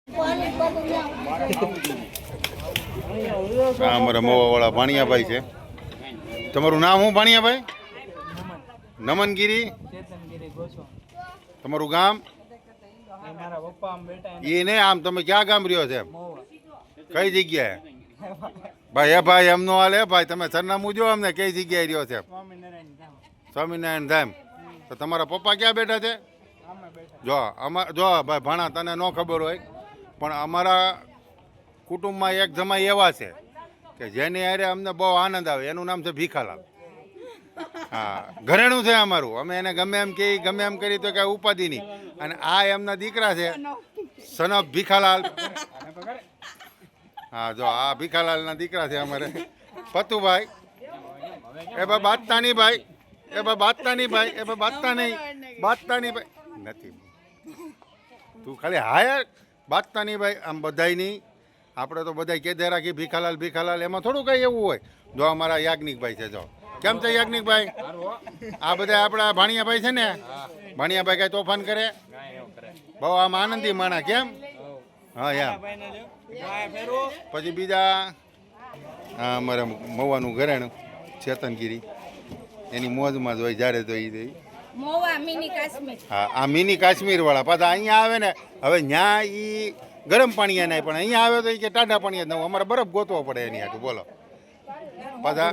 આ અમારા મોવાવાળા ભાણિયાભાઈ છે. તમારું નામ શું ભાણિયાભાઈ? નમનગીરી. તમારું ગામ? એ નહીં, આમ તમે ક્યાં ગામ રહ્યો છે? કઈ જગ્યાએ? ભાઈ એ ભાઈ એમનો હાલ હે ભાઈ, તમે સરનામું જો અમને કઈ જગ્યાએ રહ્યો છે? સ્વામિનારાયણ ધામ. તો તમારા પપ્પા ક્યાં બેઠા છે? જો જો ભાઈ ભાણા, તને ન ખબર હોય પણ અમારા કુટુંબમાં એક જમાઈ એવા છે કે જેની હારે અમને બહુ આનંદ આવે. એનું નામ છે ભીખાલાલ. હા, ઘરેણું છે અમારું. અમે એને ગમે એમ કહી, ગમે એમ કરી તો કાંઈ ઉપાધિ નહીં. અને આ એમના દીકરા છે સનફ ભીખાલાલ. હા, જો આ ભીખાલાલના દીકરા છે અમારે પતુભાઈ. એ ભાઈ બાતતા નહીં ભાઈ, એ ભાઈ બાતતા નહીં ભાઈ, એ ભાઈ બાતતા નહીં, બાતતા નહીં ભાઈ નથી. તું ખાલી હાય બાતતા નહીં ભાઈ. આમ બધાય નહીં, આપણે તો બધા કેદે રાખી ભીખાલાલ ભીખાલાલ, એમાં થોડું કંઈ એવું હોય. જો અમારા યાજ્ઞિકભાઈ છે. જો કેમ છે યાજ્ઞિકભાઈ? આ બધા આપણા ભાણિયાભાઈ છે ને, ભાણિયાભાઈ કાંઈ તોફાન કરે? બહુ આમ આનંદી માણા. કેમ? હા એમ. પછી બીજા અમારે મવાનું ઘરેણું ચેતનગીરી, એની મોજમાં જ હોય જ્યારે તો એ. હા, આ મિની કાશ્મીર વાળા પાછા અહીંયા આવે ને. હવે ત્યાં એ ગરમ પાણી નહીં, પણ અહીંયા આવે તો એ કે ટાઢા પાણી જ ન. અમારે બરફ ગોતવો પડે એની હાટું. બોલો. પાછા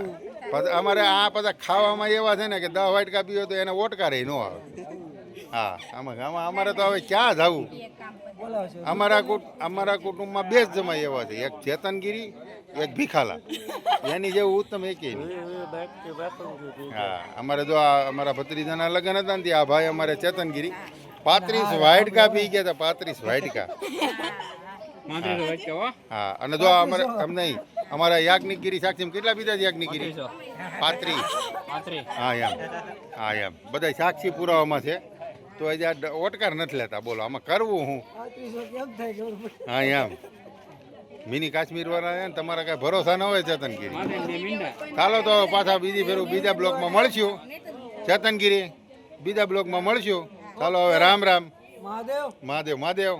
અમારે આ પાછા ખાવામાં એવા છે ને કે 10 વાટકા પીવો તો એને ઓટકા રહી ન આવે. હા, આમાં અમારે તો હવે ક્યાં જવું. અમારા કુટુંબમાં 2 જ જમાઈ એવા છે, એક ચેતનગીરી, એક ભીખાલાલ. એની જેવું ઉત્તમ એકેય નહીં. હા, અમારે જો અમારા ભત્રીજાના લગ્ન હતા ને આ ભાઈ અમારે ચેતનગીરી 35 વાટકા પી ગયા હતા. 35 વાટકા. હા, અને જો અમારે એમ નહીં, અમારા યાજ્ઞિકગીરી સાક્ષી કેટલા પીધા છે? યાજ્ઞિકગીરી 35. હા એમ. હા એમ, બધા સાક્ષી પુરાવામાં છે. તો હજી ઓટકાર નથી લેતા. બોલો આમાં કરવું હું? હા એમ. મિની કાશ્મીર વાળા ને તમારા કઈ ભરોસા ન હોય ચેતનગીરી. ચાલો તો પાછા બીજી ફેરું બીજા બ્લોકમાં મળશું. ચેતનગીરી બીજા બ્લોકમાં મળશું. ચાલો હવે રામ રામ. મહાદેવ મહાદેવ.